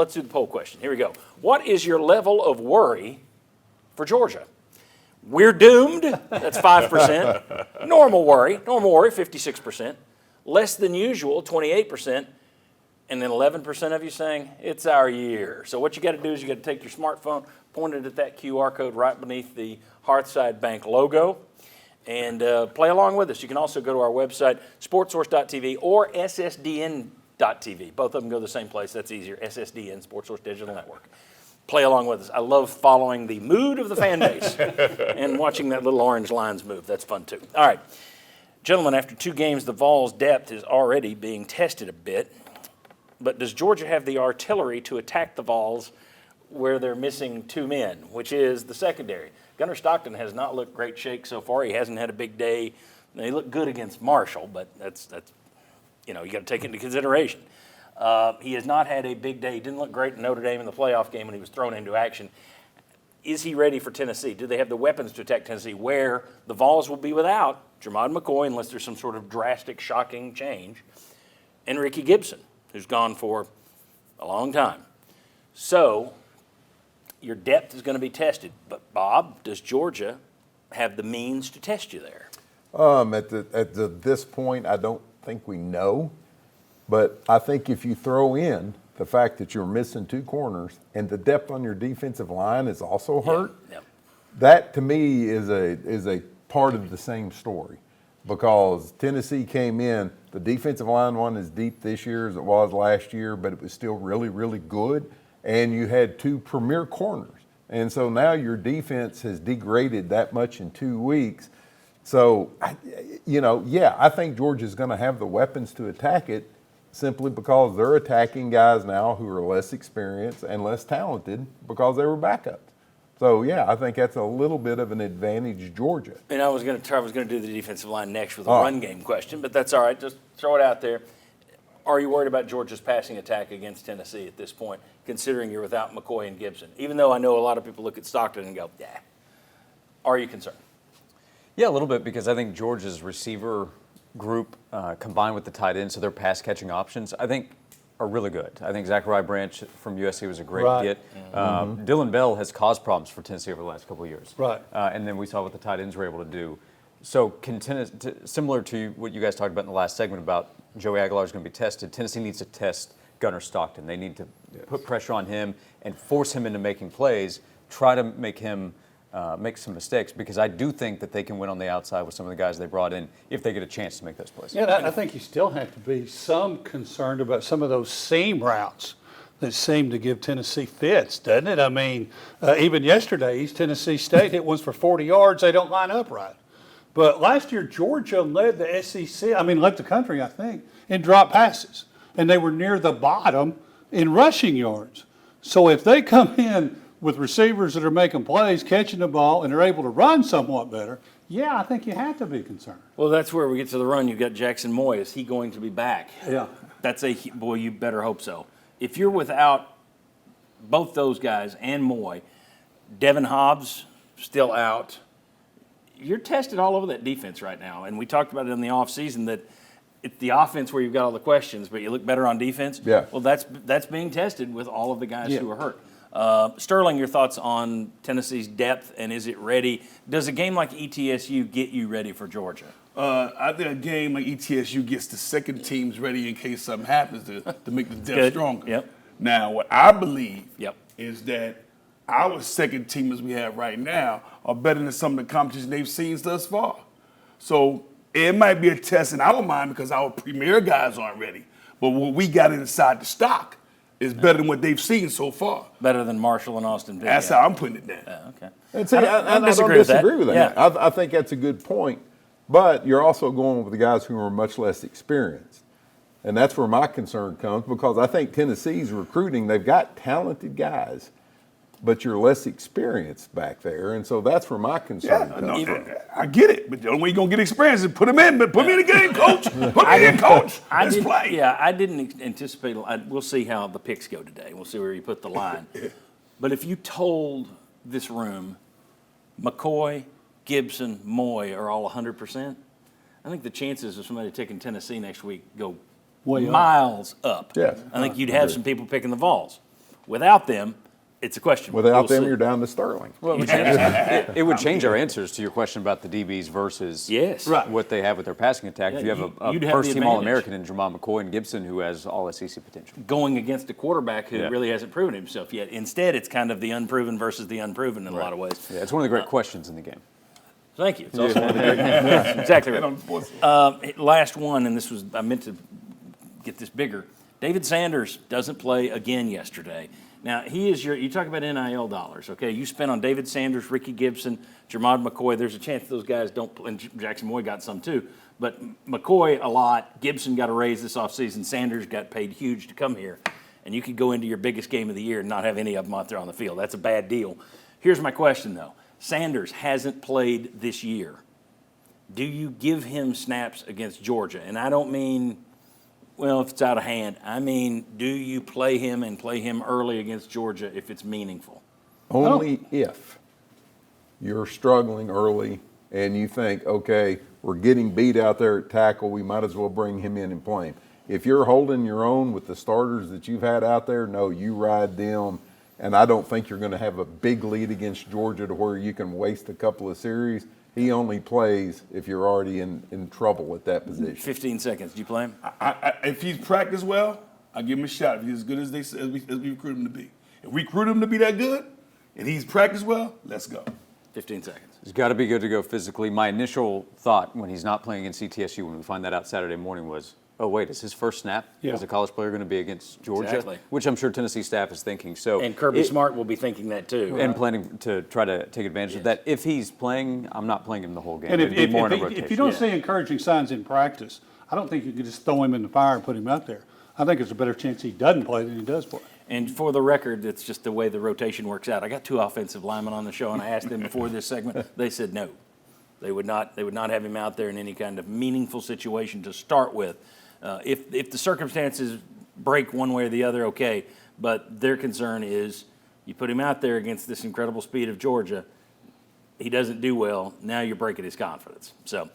let's do the poll question. Here we go. What is your level of worry for Georgia? We're doomed. That's 5%. Normal worry, 56%. Less than usual, 28%. And then 11% of you saying, it's our year. So what you got to do is you got to take your smartphone, point it at that QR code right beneath the Hearthside Bank logo, and play along with us. You can also go to our website, sportsource.tv or ssdn.tv. Both of them go to the same place. That's easier, SSDN, Sports Source Digital Network. Play along with us. I love following the mood of the fan base and watching that little orange lines move. That's fun, too. All right. Gentlemen, after 2 games, the Vols' depth is already being tested a bit. But does Georgia have the artillery to attack the Vols where they're missing 2 men, which is the secondary? Gunner Stockton has not looked great shake so far. He hasn't had a big day. He looked good against Marshall, but that's you got to take it into consideration. He has not had a big day. He didn't look great in Notre Dame in the playoff game when he was thrown into action. Is he ready for Tennessee? Do they have the weapons to attack Tennessee, where the Vols will be without Jermod McCoy, unless there's some sort of drastic, shocking change, and Ricky Gibson, who's gone for a long time. So your depth is going to be tested. But, Bob, does Georgia have the means to test you there? At this point, I don't think we know. But I think if you throw in the fact that you're missing 2 corners and the depth on your defensive line is also hurt, that to me is a part of the same story. Because Tennessee came in, the defensive line wasn't as deep this year as it was last year, but it was still really, really good. And you had 2 premier corners. And so now your defense has degraded that much in 2 weeks. So, I think Georgia's going to have the weapons to attack it simply because they're attacking guys now who are less experienced and less talented because they were backups. So, I think that's a little bit of an advantage Georgia. And I was going to do the defensive line next with a run game question, but that's all right. Just throw it out there. Are you worried about Georgia's passing attack against Tennessee at this point, considering you're without McCoy and Gibson? Even though I know a lot of people look at Stockton and go, are you concerned? Yeah, a little bit, because I think Georgia's receiver group combined with the tight end, so their pass-catching options, I think are really good. I think Zachariah Branch from USC was a great get. Dylan Bell has caused problems for Tennessee over the last couple of years. And then we saw what the tight ends were able to do. So similar to what you guys talked about in the last segment about Joey Aguilar is going to be tested, Tennessee needs to test Gunner Stockton. They need to put pressure on him and force him into making plays, try to make him make some mistakes, because I do think that they can win on the outside with some of the guys they brought in if they get a chance to make those plays. Yeah, I think you still have to be some concerned about some of those seam routes that seem to give Tennessee fits, doesn't it? I mean, even yesterday, East Tennessee State hit ones for 40 yards. They don't line up right. But last year, Georgia led the SEC, led the country, I think, in drop passes. And they were near the bottom in rushing yards. So if they come in with receivers that are making plays, catching the ball, and they're able to run somewhat better, I think you have to be concerned. Well, that's where we get to the run. You've got Jackson Moy. Is he going to be back? Yeah. That's boy, you better hope so. If you're without both those guys and Moy, Devin Hobbs still out, you're tested all over that defense right now. And we talked about it in the offseason that it's the offense where you've got all the questions, but you look better on defense. Yeah. Well, that's being tested with all of the guys who are hurt. Sterling, your thoughts on Tennessee's depth, and is it ready? Does a game like ETSU get you ready for Georgia? I think a game like ETSU gets the second teams ready in case something happens to make the depth stronger. Yep. Now, what I believe is that our second teamers we have right now are better than some of the competition they've seen thus far. So it might be a test in our mind because our premier guys aren't ready. But what we got inside the stock is better than what they've seen so far. Better than Marshall and Austin Peay. That's how I'm putting it down. Okay. And see, I don't disagree with that. Yeah. I think that's a good point. But you're also going with the guys who are much less experienced. And that's where my concern comes, because I think Tennessee's recruiting, they've got talented guys, but you're less experienced back there. And so that's where my concern comes from. I get it, but the only way you're going to get experience is put them in. But put me in the game, coach. Put me in, coach. Let's play. Yeah, I didn't anticipate. We'll see how the picks go today. We'll see where you put the line. But if you told this room McCoy, Gibson, Moy are all 100%, I think the chances of somebody taking Tennessee next week go miles up. Yeah. I think you'd have some people picking the Vols. Without them, it's a question. Without We'll them, see. you're down to Sterling. Well, it would change our answers to your question about the DBs versus Yes. Right. what they have with their passing attack. Yeah, if you have you'd a have the first-team advantage. All-American in Jamal McCoy and Gibson who has all SEC potential. Going against a quarterback who Yeah. really hasn't proven himself yet. Instead, it's kind of the unproven versus the unproven in a lot of ways. Yeah, it's one of the great questions in the game. Thank you. It's also one of the great yes, exactly And right. on sports. Last one, and I meant to get this bigger. David Sanders doesn't play again yesterday. Now, you talk about NIL dollars, okay? You spent on David Sanders, Ricky Gibson, Jermod McCoy. There's a chance those guys don't play, and Jackson Moy got some too. But McCoy a lot, Gibson got a raise this offseason, Sanders got paid huge to come here. And you could go into your biggest game of the year and not have any of them out there on the field. That's a bad deal. Here's my question, though. Sanders hasn't played this year. Do you give him snaps against Georgia? And I don't mean, well, if it's out of hand. I mean, do you play him and play him early against Georgia if it's meaningful? Only if you're struggling early and you think, okay, we're getting beat out there at tackle, we might as well bring him in and play him. If you're holding your own with the starters that you've had out there, no, you ride them. And I don't think you're going to have a big lead against Georgia to where you can waste a couple of series. He only plays if you're already in trouble at that position. 15 seconds. Do you play him? If he's practiced well, I give him a shot. If he's as good as we recruit him to be. If we recruit him to be that good, and he's practiced well, let's go. 15 seconds. He's got to be good to go physically. My initial thought when he's not playing against CTSU, when we find that out Saturday morning, was, oh, wait, is his first snap as a college player going to be against Georgia? Exactly. Which I'm sure Tennessee staff is thinking. So And Kirby Smart will be thinking that too. and planning to try to take advantage of that. If he's playing, I'm not playing him the whole game. And It'd be more in a rotation. if you don't see encouraging signs in practice, I don't think you can just throw him in the fire and put him out there. I think there's a better chance he doesn't play than he does play. And for the record, it's just the way the rotation works out. I got 2 offensive linemen on the show, and I asked them before this segment. They said no. They would not have him out there in any kind of meaningful situation to start with. If the circumstances break one way or the other, okay. But their concern is you put him out there against this incredible speed of Georgia, he doesn't do well, now you're breaking his confidence. So